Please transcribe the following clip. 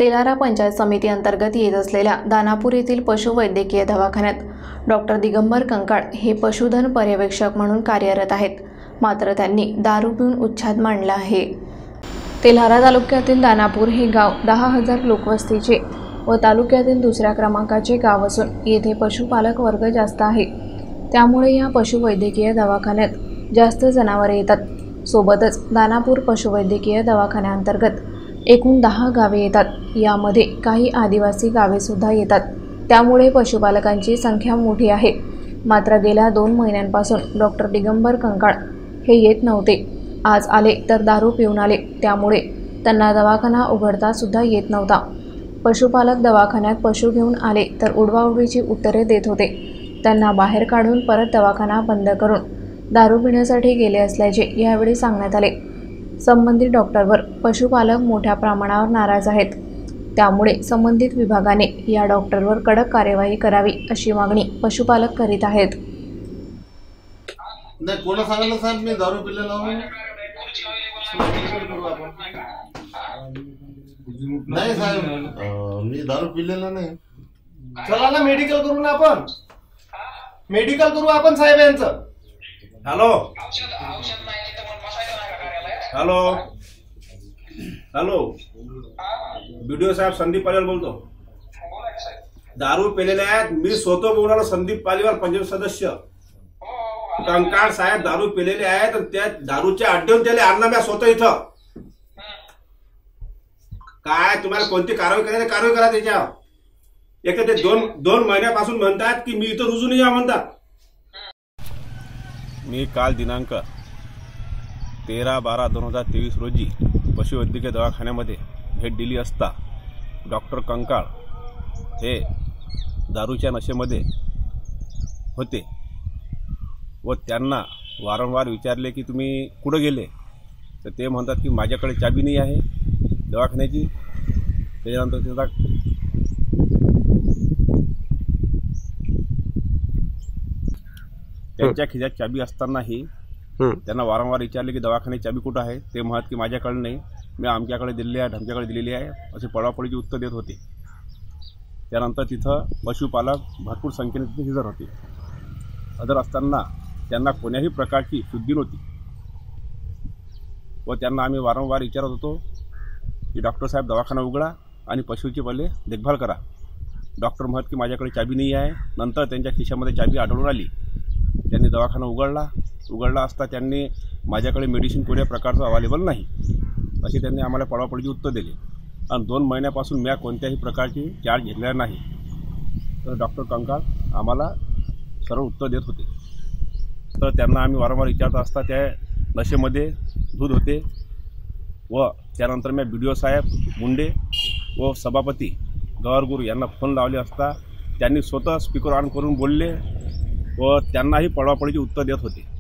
तेलारा पंचायत समिती अंतर्गत येत असलेल्या दानापूर येथील पशुवैद्यकीय दवाखान्यात डॉक्टर दिगंबर कंकाळ हे पशुधन पर्यवेक्षक म्हणून कार्यरत आहेत। मात्र त्यांनी दारू पिऊन उच्छाद मांडला आहे। तेलारा तालुक्यातील दानापूर हे गाव 10,000 लोकवस्तीचे व तालुक्यातील दुसऱ्या क्रमांकाचे गाव असून येथे पशुपालक वर्ग जास्त आहे। त्यामुळे या पशुवैद्यकीय दवाखान्यात जास्त जनावरे येतात। सोबतच दानापूर पशुवैद्यकीय दवाखान्याअंतर्गत एकूण 10 गावे येतात। यामध्ये काही आदिवासी गावे सुद्धा येतात। त्यामुळे पशुपालकांची संख्या मोठी आहे। मात्र गेल्या 2 महिन्यांपासून डॉक्टर दिगंबर कंकाळ हे येत नव्हते। आज आले तर दारू पिऊन आले, त्यामुळे त्यांना दवाखाना उघडता सुद्धा येत नव्हता। पशुपालक दवाखान्यात पशु घेऊन आले तर उडवाउडवीची उत्तरे देत होते। त्यांना बाहेर काढून परत दवाखाना बंद करून दारू पिण्यासाठी गेले असल्याचे यावेळी सांगण्यात आले। संबंधित डॉक्टरवर पशुपालक मोठ्या प्रमाणावर नाराज आहेत। त्यामुळे संबंधित विभागाने या डॉक्टरवर कडक कार्यवाही करावी अशी मागणी पशुपालक करीत आहेत। नाही कोणा सांगितलं साहेब मी दारू पिलेला नाही साहेब, मी दारू पिलेला नाही। चला ना मेडिकल करू ना आपण, मेडिकल करू आपण साहेब यांचं। हॅलो हॅलो हॅलो बीडीओ साहेब संदीप पालीवाल बोलतो। दारू पिलेले आहेत, मी स्वतः बोलणार संदीप पालीवाल पंचायत सदस्य। कंकाळ साहेब दारू पिलेले आहेत, त्या दारूच्या अड्ड्यावर त्याला आणलं मी स्वतः इथं। काय तुम्हाला कोणती कारवाई करायची कारवाई करा त्याच्यावर। एक ते दोन महिन्यापासून म्हणतात की मी इथं रुजू नाही या म्हणतात। मी काल दिनांक 13/12/2023 रोजी पशुवैद्यकीय दवाखान्यामध्ये भेट दिली असता डॉक्टर कंकाळ हे दारूच्या नशेमध्ये होते व त्यांना वारंवार विचारले की तुम्ही कुठं गेले, तर ते म्हणतात की माझ्याकडे चाबी नाही आहे दवाखान्याची। त्याच्यानंतर त्यांच्या खिशात चाबी असतानाही त्यांना वारंवार विचारले की दवाखान्याची चाबी कुठं आहे, ते म्हणत की माझ्याकडे नाही, मी आमच्याकडे दिलेली आहे, ढमक्याकडे दिलेली आहे, असे पळापळीची उत्तर देत होते। त्यानंतर तिथं पशुपालक भरपूर संख्येने तिथे हजर होते। हजर असताना त्यांना कोण्याही प्रकारची शुद्धी नव्हती व त्यांना आम्ही वारंवार विचारत होतो की डॉक्टर साहेब दवाखाना उघडा आणि पशुची पहिले देखभाल करा। डॉक्टर म्हणत की माझ्याकडे चाबी नाही आहे। नंतर त्यांच्या खिशामध्ये चाबी आढळून आली, त्यांनी दवाखाना उघडला असता त्यांनी माझ्याकडे मेडिसिन कोणत्या प्रकारचं अवेलेबल नाही अशी त्यांनी आम्हाला पळापळीची उत्तर दिली। आणि 2 महिन्यापासून मी कोणत्याही प्रकारची चार्ज घेतलेला नाही। तर डॉक्टर कंकाळ आम्हाला सरळ उत्तर देत होते। तर त्यांना आम्ही वारंवार विचारत असता त्या नशेमध्ये दूध होते व त्यानंतर मी बीडीओ साहेब मुंडे व सभापती गौरगुरू यांना फोन लावले असता त्यांनी स्वतः स्पीकर ऑन करून बोलले व त्यांनाही पळापळीची उत्तर देत होते।